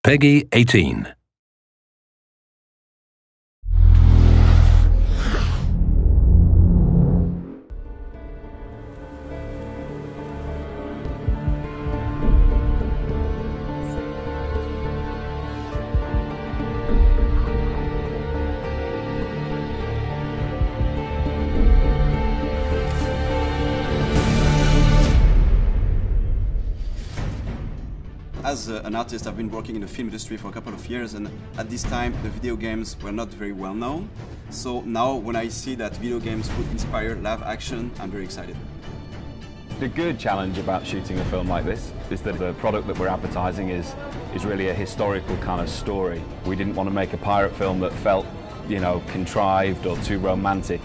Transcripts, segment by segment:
Peggy 18. As an artist, I've been working in the film industry for a couple of years, and at this time the video games were not very well known. So now when I see that video games could inspire live action, I'm very excited. The good challenge about shooting a film like this is that the product that we're advertising is really a historical kind of story. We didn't want to make a pirate film that felt, you know, contrived or too romantic.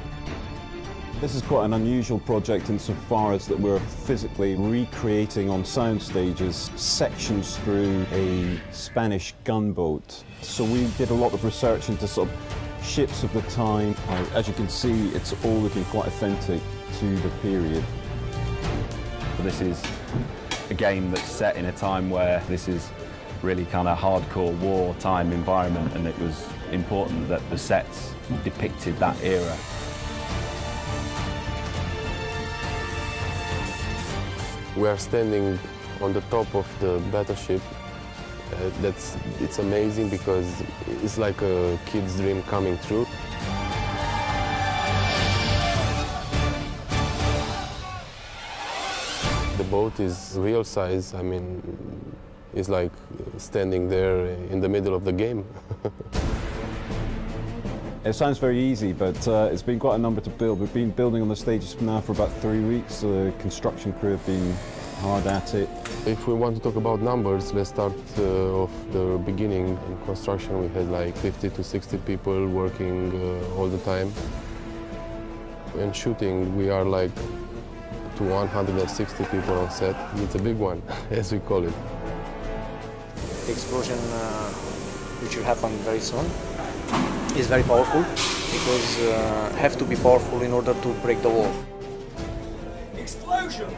This is quite an unusual project insofar as that we're physically recreating on sound stages sections through a Spanish gunboat. So we did a lot of research into sort of ships of the time. As you can see, it's all looking quite authentic to the period. This is a game that's set in a time where this is really kind of hardcore wartime environment, and it was important that the sets depicted that era. We are standing on the top of the battleship. It's amazing because it's like a kid's dream coming true. The boat is real size. I mean, it's like standing there in the middle of the game. It sounds very easy, but it's been quite a number to build. We've been building on the stages now for about 3 weeks. The construction crew have been hard at it. If we want to talk about numbers, let's start off the beginning. In construction, we had like 50 to 60 people working all the time. In shooting, we are like to 160 people on set. It's a big one, as we call it. The explosion, which will happen very soon, is very powerful because have to be powerful in order to break the wall. Explosion!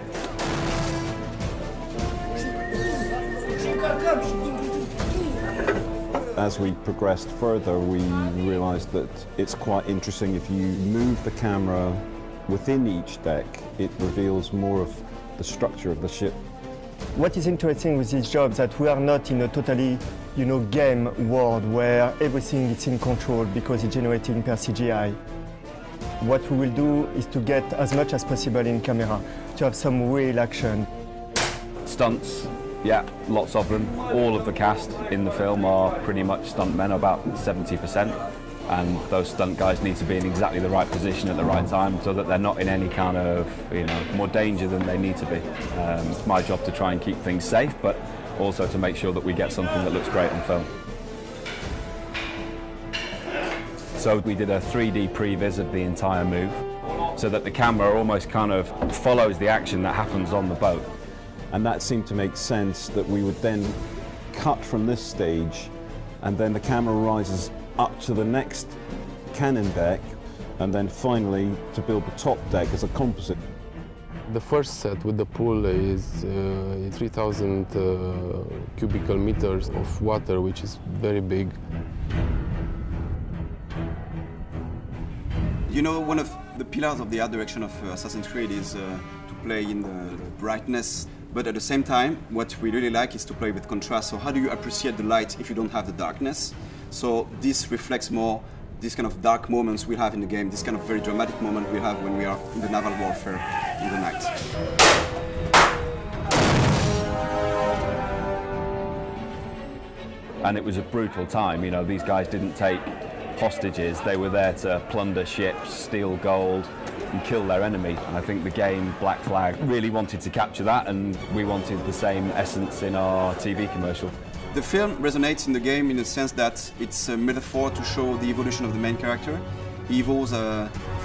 As we progressed further, we realized that it's quite interesting if you move the camera within each deck, it reveals more of the structure of the ship. What is interesting with this job is that we are not in a totally, game world where everything is in control because it's generated per CGI. What we will do is to get as much as possible in camera, to have some real action. Stunts, yeah, lots of them. All of the cast in the film are pretty much stuntmen, about 70%. And those stunt guys need to be in exactly the right position at the right time so that they're not in any kind of, more danger than they need to be. It's my job to try and keep things safe, but also to make sure that we get something that looks great on film. So we did a 3D previs of the entire move so that the camera almost kind of follows the action that happens on the boat. And that seemed to make sense that we would then cut from this stage and then the camera rises up to the next cannon deck and then finally to build the top deck as a composite. The first set with the pool is 3,000 cubical meters of water, which is very big. One of the pillars of the art direction of Assassin's Creed is to play in the brightness, but at the same time, what we really like is to play with contrast. So how do you appreciate the light if you don't have the darkness? So this reflects more this kind of dark moments we have in the game, this kind of very dramatic moment we have when we are in the naval warfare in the night. And it was a brutal time, these guys didn't take hostages, they were there to plunder ships, steal gold and kill their enemy. And I think the game, Black Flag, really wanted to capture that, and we wanted the same essence in our TV commercial. The film resonates in the game in the sense that it's a metaphor to show the evolution of the main character. He evolves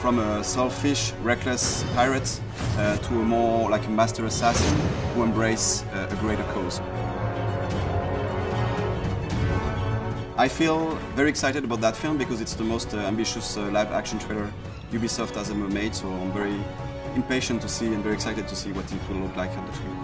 from a selfish, reckless pirate to a more like a master assassin who embraces a greater cause. I feel very excited about that film because it's the most ambitious live-action trailer Ubisoft has ever made, so I'm very impatient to see and very excited to see what it will look like on the screen.